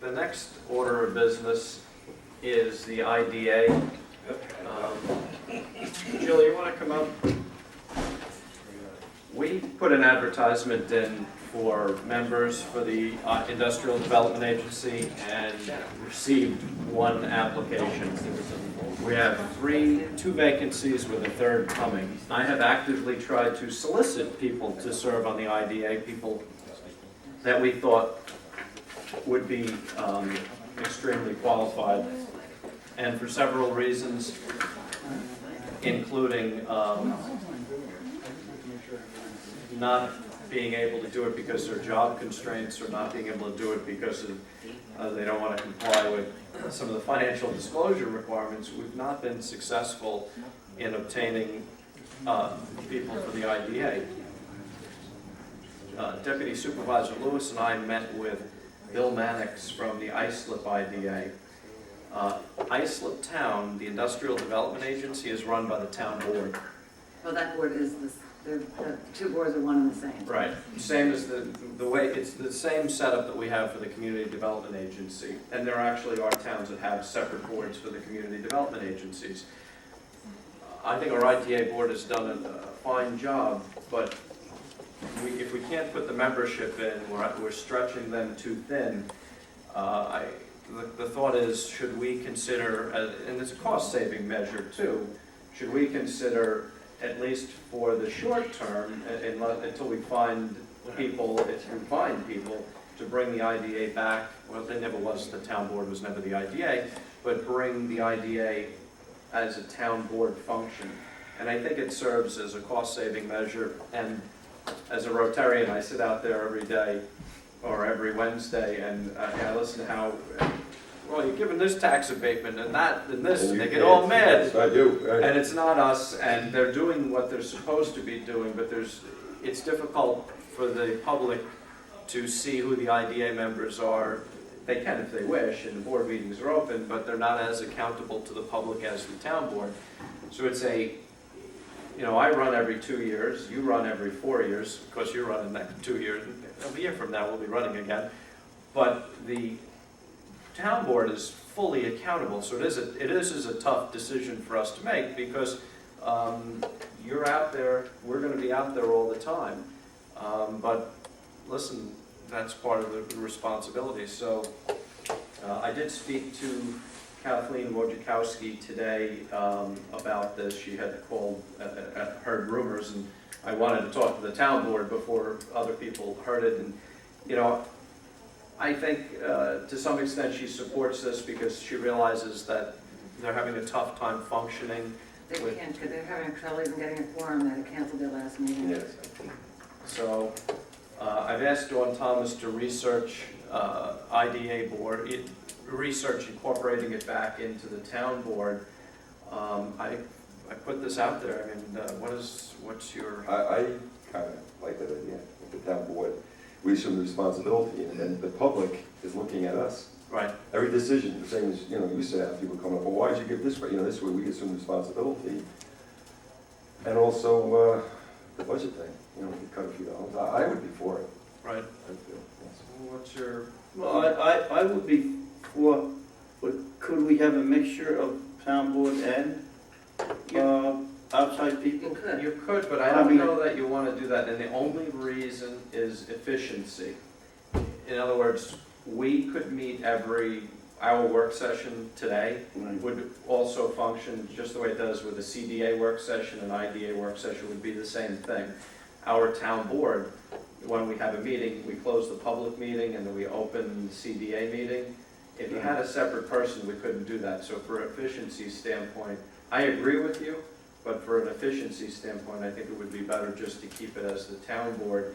The next order of business is the IDA. Jill, you want to come up? We put an advertisement in for members for the Industrial Development Agency and received one application. We have two vacancies with a third coming. I have actively tried to solicit people to serve on the IDA, people that we thought would be extremely qualified, and for several reasons, including not being able to do it because of job constraints, or not being able to do it because of they don't want to comply with some of the financial disclosure requirements. We've not been successful in obtaining people for the IDA. Deputy Supervisor Lewis and I met with Bill Mannix from the Islip IDA. Islip Town, the Industrial Development Agency, is run by the town board. Well, that board is the two boards are one and the same. Right. Same as the way, it's the same setup that we have for the Community Development Agency. And there actually are towns that have separate boards for the Community Development Agencies. I think our IDA board has done a fine job, but if we can't put the membership in, we're stretching them too thin. The thought is, should we consider, and it's a cost-saving measure too, should we consider, at least for the short term, until we find people, if we find people, to bring the IDA back? Well, it never was, the town board was never the IDA, but bring the IDA as a town board function. And I think it serves as a cost-saving measure. And as a Rotarian, I sit out there every day, or every Wednesday, and I listen to how, well, you're giving this tax abatement and that and this, and they get all mad. Yes, I do. Right. And it's not us, and they're doing what they're supposed to be doing, but it's difficult for the public to see who the IDA members are. They can if they wish, and the board meetings are open, but they're not as accountable to the public as the town board. So it's I run every 2 years, you run every 4 years, of course you're running next 2 years, a year from now we'll be running again. But the town board is fully accountable, so it is a tough decision for us to make, because you're out there, we're going to be out there all the time. But listen, that's part of the responsibility. So I did speak to Kathleen Wojciechowski today about this. She had called, heard rumors, and I wanted to talk to the town board before other people heard it. And I think to some extent she supports this because she realizes that they're having a tough time functioning. They can't, because they're having trouble even getting a quorum. They canceled their last meeting. Yes. So I've asked Dawn Thomas to research IDA board, research incorporating it back into the town board. I put this out there. I mean, what's your? I kind of like that idea with the town board. We assume the responsibility, and the public is looking at us. Right. Every decision, the same as you said, people come up, well, why did you give this? But this way we assume responsibility, and also the budget thing. We could cut a few dollars. I would be for it. Right. I feel. Yes. What's your? Well, I would be for, but could we have a mixture of town board and outside people? You could, but I don't know that you want to do that, and the only reason is efficiency. In other words, we could meet our work session today would also function just the way it does with a CDA work session. An IDA work session would be the same thing. Our town board, when we have a meeting, we close the public meeting and then we open the CDA meeting. If you had a separate person, we couldn't do that. So for an efficiency standpoint, I agree with you, but for an efficiency standpoint, I think it would be better just to keep it as the town board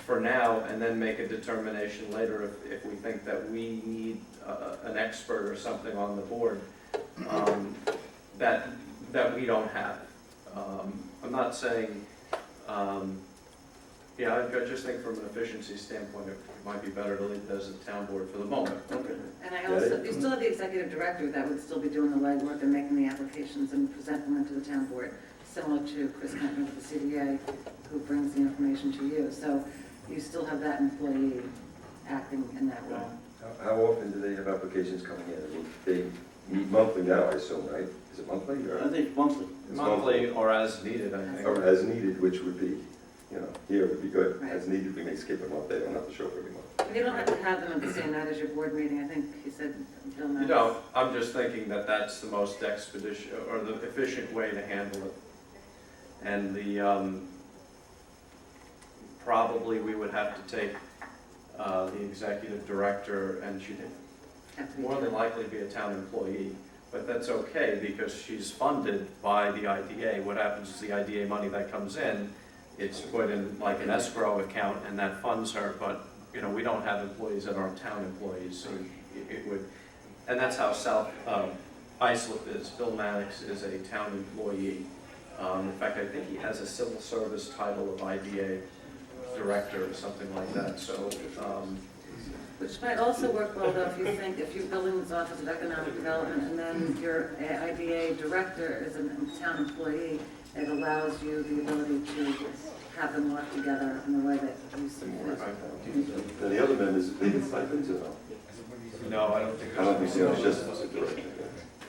for now, and then make a determination later if we think that we need an expert or something on the board that we don't have. I'm not saying, I just think from an efficiency standpoint, it might be better to leave it as a town board for the moment. Okay. And you still have the executive director that would still be doing the legwork and making the applications and presenting them to the town board, similar to Chris Kentner with the CDA, who brings the information to you. So you still have that employee acting in that role. How often do they have applications coming in? I mean, they meet monthly now, I assume, right? Is it monthly I or? think monthly. It's Monthly or as needed, I think. Or as needed, which would be, here would be good. Right. As needed, we may skip a month, they don't have to show up every month. You don't have to have them at the same night as your board meeting, I think he said, Bill Maddox. You don't, I'm just thinking that that's the most expeditious, or the efficient way to handle it. And probably we would have to take the executive director, and she'd Have to be more than done. likely be a town employee, but that's okay, because she's funded by the IDA. What happens is the IDA money that comes in, it's put in like an escrow account, and that funds her, but, we don't have employees that aren't town employees, so it would, and that's how South Islip is. Bill Maddox is a town employee. In fact, I think he has a civil service title of IDA director or something like that, so, Which might also work well, though, if you're building this Office of Economic Development, and then your IDA director is a town employee, it allows you the ability to have them work together in the way that you see fit. And the other members, they get stipends or no? no, I don't think I don't think so, it's there's. just the director.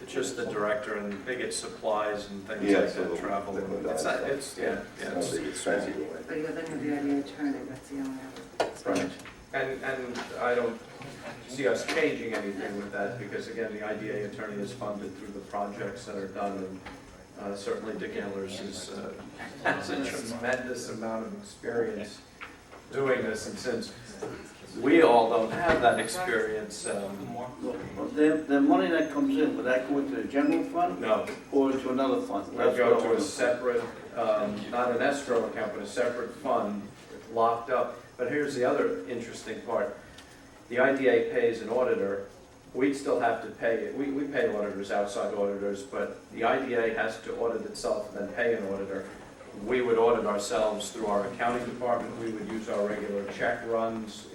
It's just the director, and they get supplies and things Yeah, like so that, travel. it's It's expensive. But you then have the IDA attorney, that's the only other. right. And I don't see us changing anything with that, because again, the IDA attorney is funded through the projects that are done, and certainly Dick Ehlers has a tremendous amount of experience doing this, and since we all don't have that experience, Well, the money that comes in, would that go into the general fund no, or into another fund? we That's go what I to a wanna- separate, not an escrow account, but a separate fund locked up. But here's the other interesting part. The IDA pays an auditor. We'd still have to pay it. We pay auditors, outside auditors, but the IDA has to audit itself and then pay an auditor. We would audit ourselves through our accounting department. We would use our regular check runs.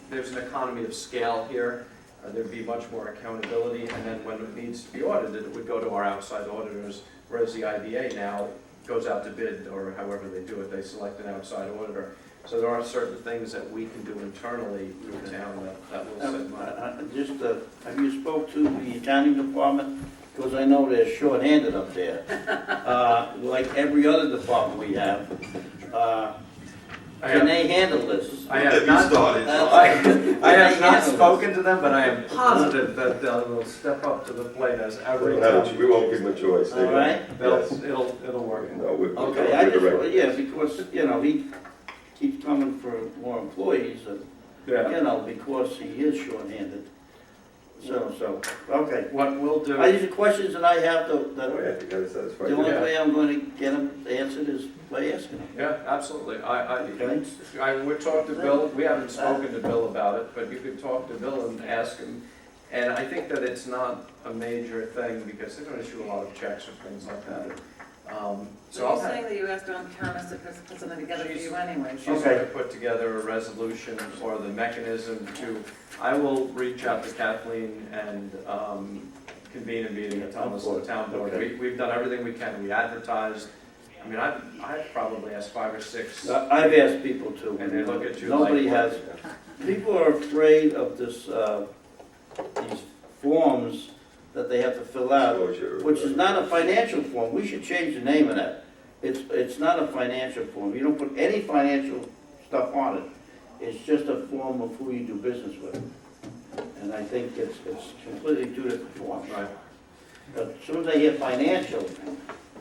There's an economy of scale here. There'd be much more accountability, and then when it needs to be audited, it would go to our outside auditors, whereas the IDA now goes out to bid, or however they do it, they select an outside auditor. So there are certain things that we can do internally through town that will save money. Have you spoke to the accounting department? Because I know they're short-handed up there. Like every other department we have. Can they handle this? I have not, I have not spoken to them, but I am positive that they'll step up to the plate as every town. We won't give them a choice. All right. Yes. It'll work. No, we're Okay, I just, direct. yeah, because, he keeps coming for more employees, and, Yeah. because he is short-handed. So, okay. What we'll do. These are questions that I have, Oh, that yeah, you gotta satisfy. the only Yeah. way I'm going to get them answered is by asking them. Yeah, absolutely. Okay? I would talk to Bill. We haven't spoken to Bill about it, but you could talk to Bill and ask him. And I think that it's not a major thing, because they don't issue a lot of checks or things like that. So So I'll you're have. saying that you asked Dawn Thomas to put something together for you anyway? She's going to put together a resolution or the mechanism to, I will reach out to Kathleen and convene a meeting at the town board. Okay. We've done everything we can. We advertised. I mean, I've probably asked 5 or 6. I've asked people to. And they look at you Nobody like- has, people are afraid of this, these forms that they have to fill out, which is not a financial form. We should change the name of that. It's not a financial form. You don't put any financial stuff on it. It's just a form of who you do business with. And I think it's completely two different forms. Right. But as soon as they hear financial,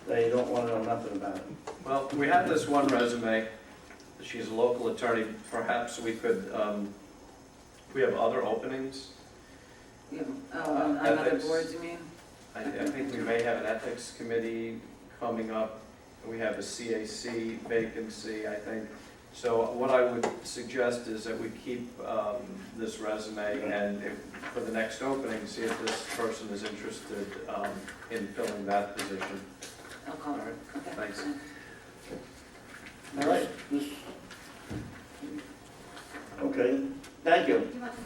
they don't want to know nothing about it. Well, we have this one resume. She's a local attorney. Perhaps we could, we have other openings. On other ethics. boards, you mean? I think we may have an ethics committee coming up. We have a CAC vacancy, I think. So what I would suggest is that we keep this resume, and for the next opening, see if this person is interested in filling that position. I'll call her. Okay. Thanks. All right. Okay, thank you. You're welcome.